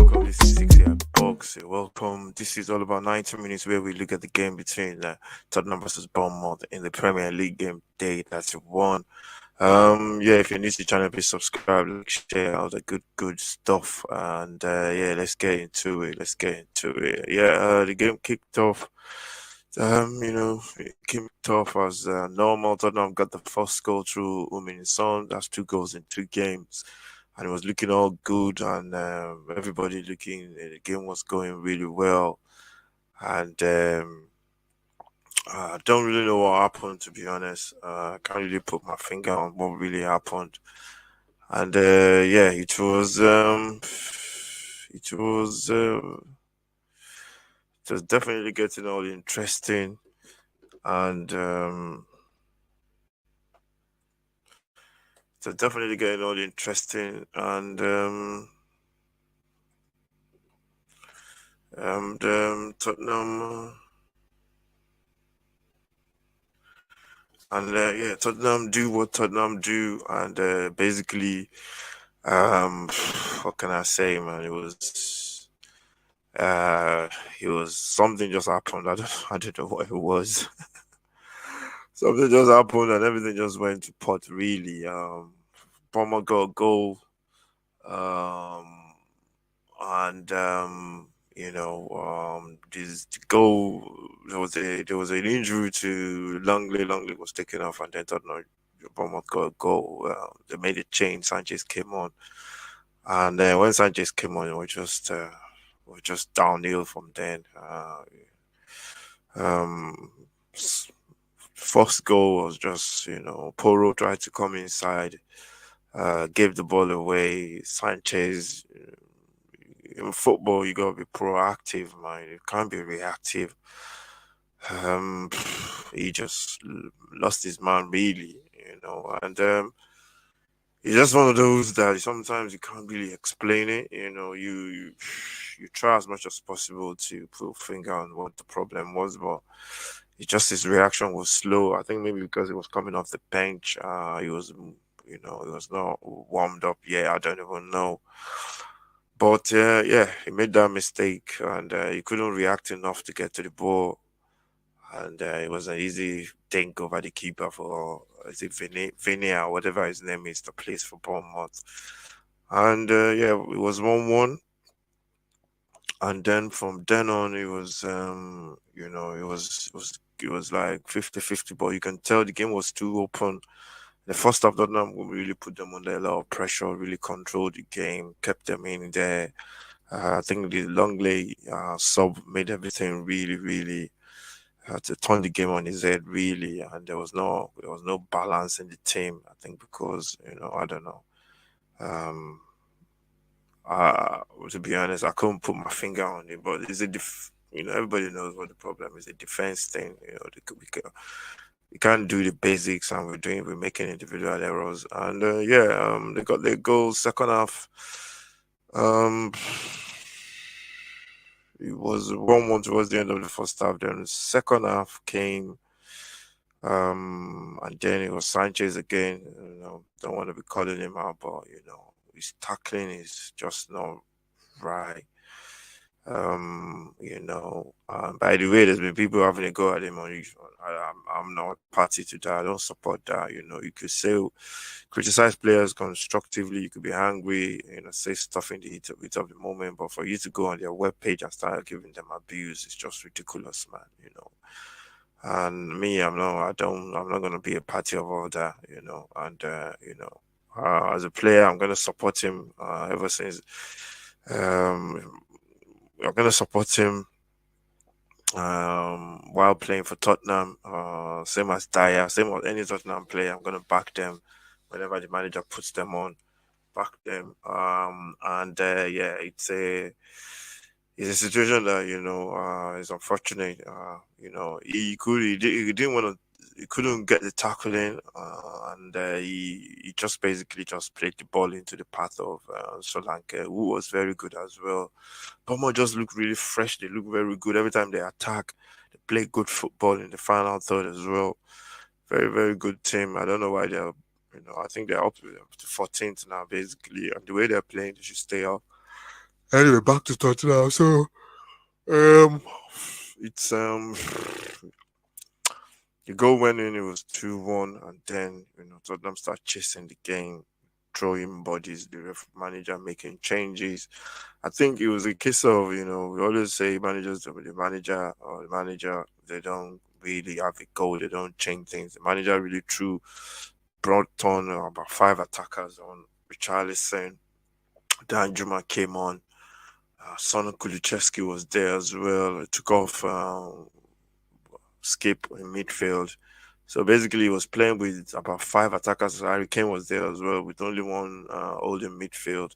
welcome. This is 6 Box. Welcome. This is all about 90 minutes where we look at the game between Tottenham versus Bournemouth in the Premier League game day. That's one. Yeah, if you're new to the channel, please subscribe, like, share all the good stuff. And yeah, let's get into it. Yeah, the game kicked off. It kicked off as normal. Tottenham got the first goal through Umin Son. That's 2 goals in 2 games, and it was looking all good, and everybody looking. The game was going really well, and I don't really know what happened, to be honest. I can't really put my finger on what really happened, and yeah, it was definitely getting all interesting, and so definitely getting all interesting, and Tottenham, and yeah, Tottenham do what Tottenham do, and basically, what can I say, man? Uh, it was something just happened. I don't know what it was. Something just happened, and everything just went to pot. Really, Palmer got a goal, um, and this goal, there was an injury to Langley. Langley was taken off, and then Tottenham Bournemouth got a goal. They made a change. Sanchez came on, and when Sanchez came on, we just downhill from then. Um, First goal was just Poro tried to come inside, gave the ball away. Sanchez, in football, you gotta be proactive, man. You can't be reactive. Um, he just lost his man, really, and it's just one of those that sometimes you can't really explain it. You try as much as possible to put a finger on what the problem was, but it just his reaction was slow. I think maybe because he was coming off the bench, he was not warmed up yet. I don't even know. But yeah, he made that mistake, and he couldn't react enough to get to the ball, and it was an easy dink over the keeper for is it Vinny or whatever his name is, the place for Bournemouth, and yeah, it was 1-1, and then from then on it was like 50-50, but you can tell the game was too open. The first half, Tottenham really put them under a lot of pressure, really controlled the game, kept them in there. I think the Longley sub made everything really, really to turn the game on his head, really, and there was no balance in the team. I think because I don't know. Um, uh, to be honest, I couldn't put my finger on it, but it's everybody knows what the problem is. A defense thing. We can't do the basics, and we're making individual errors. And yeah, they got their goals. Second half, um, it was 1-1 towards the end of the first half. Then the second half came, and then it was Sanchez again. Don't want to be calling him out, but his tackling is just not right. By the way, there's been people having a go at him on YouTube. I'm not party to that. I don't support that. You could say criticize players constructively. You could be angry. Say stuff in the heat of the moment. But for you to go on their webpage and start giving them abuse, it's just ridiculous, man. And me, I'm not gonna be a party of all that. And as a player, I'm gonna support him. Ever since um I'm gonna support him while playing for Tottenham. Same as Dyer, same as any Tottenham player. I'm gonna back them whenever the manager puts them on. Back them. And yeah, it's a situation that is unfortunate. He didn't want to. He couldn't get the tackle in, and he just basically just played the ball into the path of Solanke, who was very good as well. Bournemouth just look really fresh. They look very good every time they attack. They play good football in the final third as well. Very, very good team. I don't know why they're, I think they're up to 14th now, basically. And the way they're playing, they should stay up. Anyway, back to Tottenham. So um, it's the goal went in. It was 2-1, and then Tottenham start chasing the game, throwing bodies. The manager making changes. I think it was a case of we always say managers, the manager or the manager, they don't really have a goal. They don't change things. The manager really brought on about five attackers on. Richarlison, Dan Juma came on. Son Kulichevsky was there as well. It took off Skip in midfield. So basically, he was playing with about five attackers. Harry Kane was there as well, with only one holding midfield.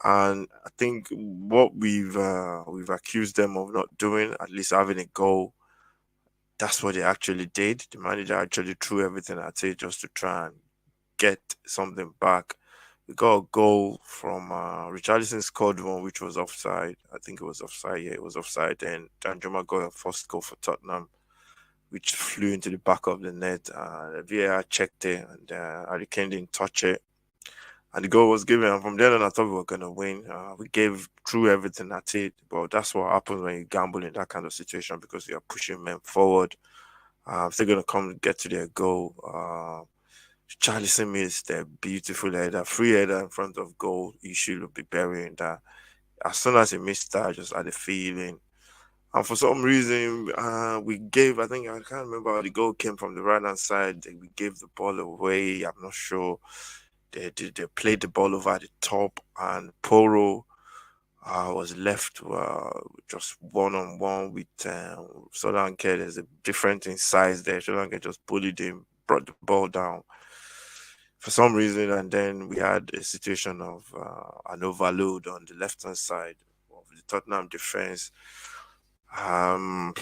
And I think what we've accused them of not doing, at least having a goal, that's what they actually did. The manager actually threw everything at it just to try and get something back. We got a goal from Richarlison scored one, which was offside. I think it was offside. Yeah, it was offside. And Danjuma got a first goal for Tottenham, which flew into the back of the net. The VAR checked it, and Harry Kane didn't touch it. And the goal was given. And from then on, I thought we were going to win. We gave through everything at it. But that's what happens when you gamble in that kind of situation because you are pushing men forward. If they're going to come get to their goal, Charlison missed a beautiful header, free header in front of goal. He should be burying that. As soon as he missed that, I just had a feeling. And for some reason, we gave, I think, I can't remember how the goal came from the right hand side. We gave the ball away. I'm not sure. They played the ball over the top, and Poro was left just one on one with Solanke. There's a difference in size there. Solanke just bullied him, brought the ball down for some reason, and then we had a situation of an overload on the left hand side of the Tottenham defense. Um,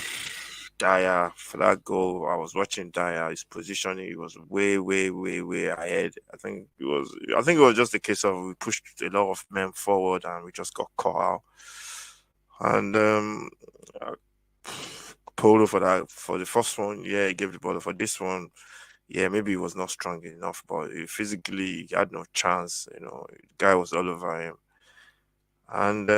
Dyer for that goal, I was watching Dyer. His positioning, he was way, way, way, way ahead. I think it was just a case of we pushed a lot of men forward and we just got caught out. And uh, Polo for that for the first one, yeah, he gave the ball. For this one, yeah, maybe he was not strong enough, but physically he had no chance. The guy was all over him. And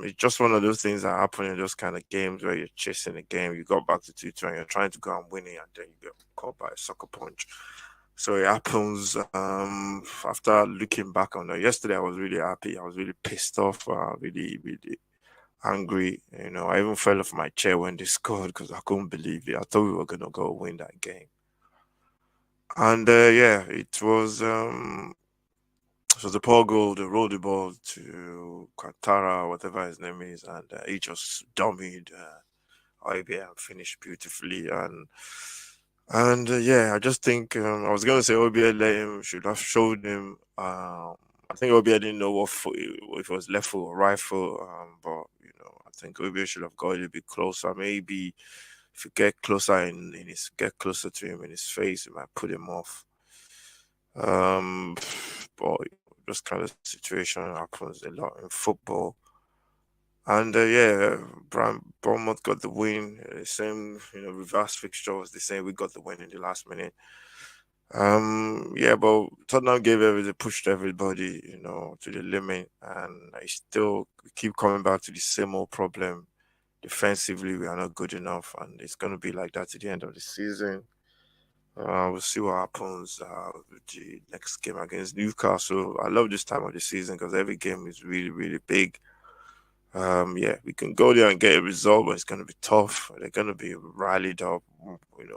it's just one of those things that happen in those kind of games where you're chasing a game, you got back to 2-2 and you're trying to go and win it, and then you get caught by a sucker punch. So it happens after looking back on that. Yesterday, I was really happy. I was really pissed off, really, really angry. I even fell off my chair when they scored because I couldn't believe it. I thought we were going to go win that game. And yeah, it was a poor goal. They rolled the ball to Quintara, whatever his name is, and he just dummied IBM and finished beautifully. And yeah, I just think I was gonna say OBA let him should have showed him. I think OBA didn't know what foot if it was left foot or right foot, but I think OBA should have got a little bit closer. Maybe if you get closer to him in his face, it might put him off. But this kind of situation happens a lot in football. And yeah, Bournemouth got the win. Same, reverse fixture was the same. We got the win in the last minute. Yeah, but Tottenham pushed everybody, to the limit, and I still keep coming back to the same old problem. Defensively, we are not good enough, and it's going to be like that to the end of the season. We'll see what happens with the next game against Newcastle. I love this time of the season because every game is really, really big. Yeah, we can go there and get a result, but it's going to be tough. They're going to be rallied up,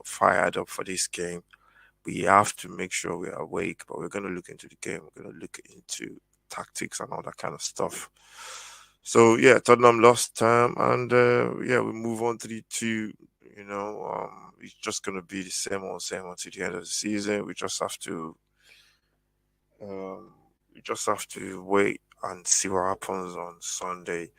fired up for this game. We have to make sure we are awake, but we're going to look into the game. We're going to look into tactics and all that kind of stuff. So yeah, Tottenham lost time, and yeah, we move on to the two. It's just going to be the same old, to the end of the season. We just have to wait and see what happens on Sunday.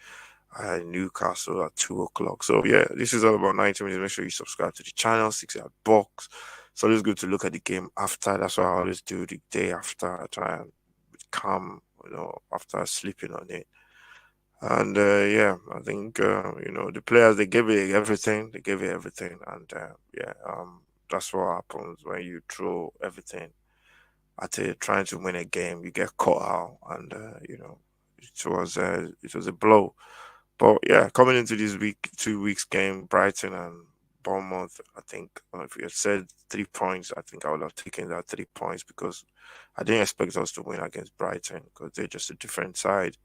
Newcastle at 2 o'clock. So yeah, this is all about 90 minutes. Make sure you subscribe to the channel, 6 yard box. It's always good to look at the game after. That's what I always do the day after. I try and calm, after sleeping on it. And yeah, I think the players they gave it everything. They gave it everything, and yeah, that's what happens when you throw everything at it, trying to win a game. You get caught out, and it was a blow. But yeah, coming into this week, 2 weeks game, Brighton and Bournemouth. I think if you had said 3 points, I think I would have taken that 3 points because I didn't expect us to win against Brighton because they're just a different side.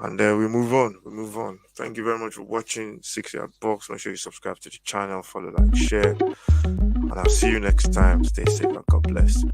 And then we move on. We move on. Thank you very much for watching 6 Yard Box. Make sure you subscribe to the channel, follow, like, share. And I'll see you next time. Stay safe and God bless.